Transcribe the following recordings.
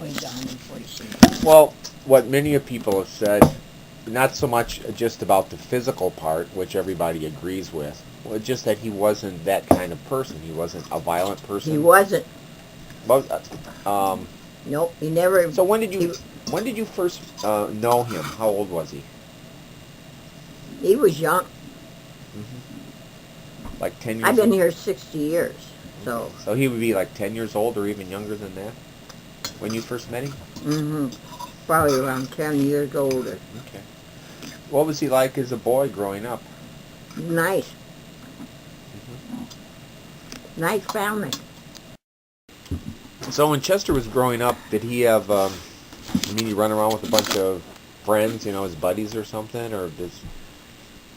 weighs 146. Well, what many of people have said, not so much just about the physical part, which everybody agrees with, well, just that he wasn't that kind of person. He wasn't a violent person. He wasn't. Well, Nope, he never. so when did you first know him? How old was he? He was young. Like 10 years I've been old? here 60 years, so. So he would be like 10 years old or even younger than that when you first met him? Mm-hmm. Probably around 10 years older. Okay. What was he like as a boy growing up? Nice. Nice family. So when Chester was growing up, did he have, he run around with a bunch of friends, his buddies or something? Or does...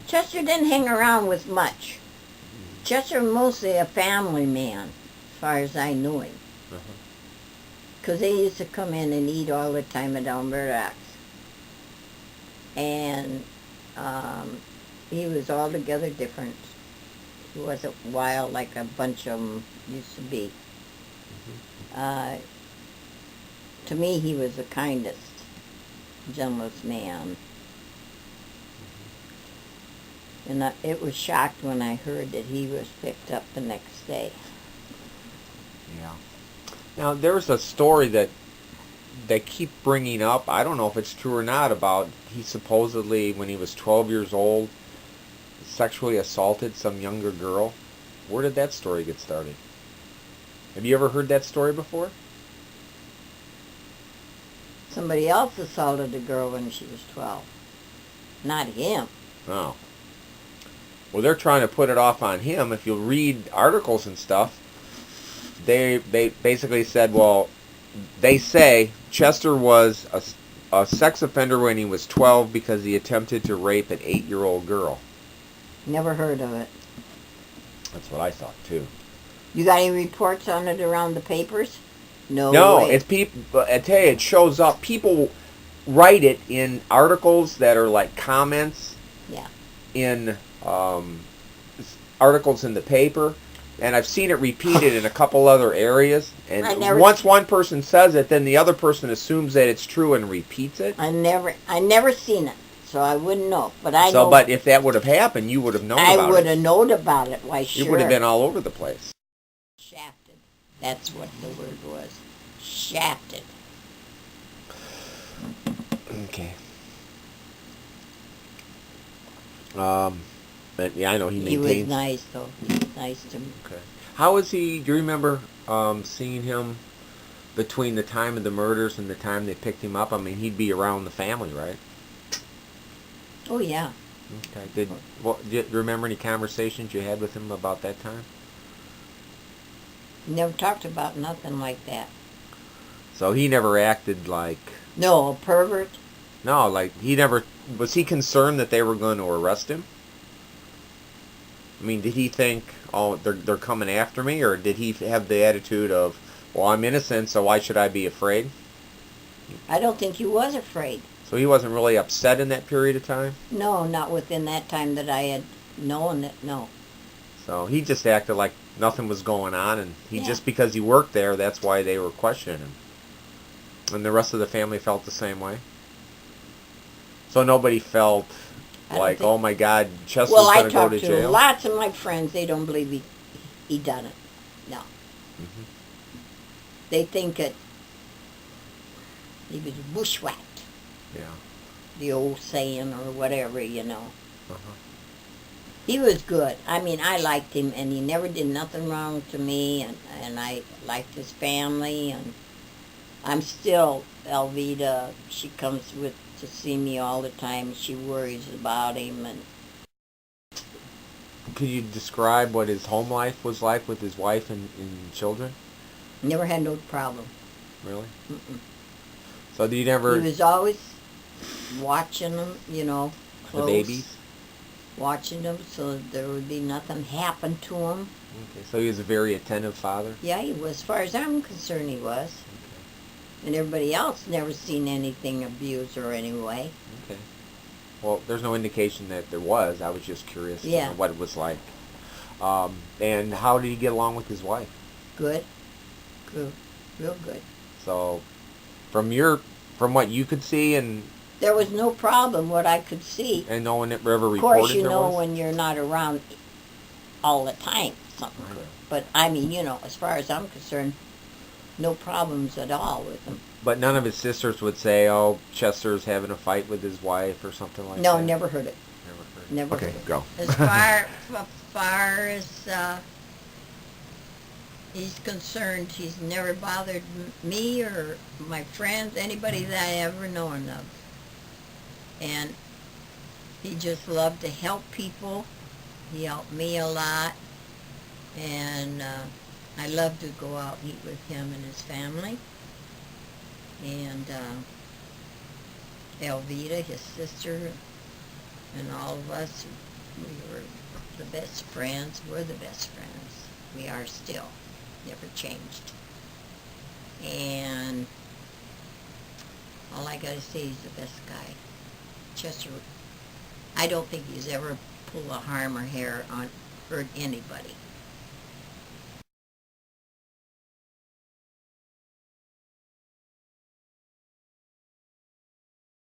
Chester didn't hang around with much. Chester was mostly a family man, as far as I knew him. Because they used to come in and eat all the time at Alberta's. And he was altogether different. He wasn't wild like a bunch of them used to be. To me, he was the kindest, gentlest man. And it was shocked when I heard that he was picked up the next day. Yeah. Now, there's a story that they keep bringing up, I don't know if it's true or not, about he supposedly, when he was 12 years old, sexually assaulted some younger girl. Where did that story get started? Have you ever heard that story before? Somebody else assaulted a girl when she was 12. Not him. Oh. Well, they're trying to put it off on him. If you read articles and stuff, they basically said, well, they say Chester was a sex offender when he was 12 because he attempted to rape an 8-year-old girl. Never heard of it. That's what I thought, too. You got any reports on it around the papers? No way. It's people. I tell you, it shows up. People write it in articles that are like comments. Yeah. In articles in the paper, and I've seen it repeated in a couple other areas. And once one person says it, then the other person assumes that it's true and repeats it. I never seen it, so I wouldn't know. But I know. But if that would have happened, you would have known about it. I would have known about it. Why, sure. You would have been all over the place. Shafted. That's what the word was. Shafted. Okay. But yeah, I know he maintains. He was nice, though. He was nice to me. Okay. How was he? Do you remember seeing him between the time of the murders and the time they picked him up? I mean, he'd be around the family, right? Oh, yeah. Okay. Do you remember any conversations you had with him about that time? Never talked about nothing like that. So he never acted like... No, a pervert? No, like he never... Was he concerned that they were going to arrest him? I mean, did he think, oh, they're coming after me? Or did he have the attitude of, well, I'm innocent, so why should I be afraid? I don't think he was afraid. So he wasn't really upset in that period of time? No, not within that time that I had known it, no. So he just acted like nothing was going on, and just because he worked there, that's why they were questioning him. And the rest of the family felt the same way? So nobody felt like, oh my God, Chester's going to go to jail? Well, I talked to lots of my friends. They don't believe he done it. No. Mm-hmm. They think that he was bushwhacked. Yeah. The old saying or whatever, Uh-huh. He was good. I mean, I liked him, and he never did nothing wrong to me, and I liked his family, and I'm still, Elvita, she comes to see me all the time. She worries about him. And could you describe what his home life was like with his wife and children? Never had no problem. Really? Mm-mm. So do you never... He was always watching them, close. The babies? Watching them so there would be nothing happen to him. Okay, so he was a very attentive father? Yeah, he was. As far as I'm concerned, he was. Okay. And everybody else never seen anything abused or anyway. Okay. Well, there's no indication that there was. I was just curious what it was like. And how did he get along with his wife? Good. Good. Real good. So from what you could see, and There was no problem what I could see. no one ever reported Of course, you there know was? when you're not around all the time, something could. But I mean, as far as I'm concerned, no problems at all with him. But none of his sisters would say, "Oh, Chester's having a fight with his wife" or something like No, that. never heard it. Never heard. Never Okay, heard it. go. As far as he's concerned, he's never bothered me or my friends, anybody that I ever known of. And he just loved to help people. He helped me a lot. And I love to go out and eat with him and his family. And Elvita, his sister, and all of us, we were the best friends. We're the best friends. We are still. Never changed. And all I gotta say, he's the best guy. Chester, I don't think he's ever pulled a harm or hurt anybody.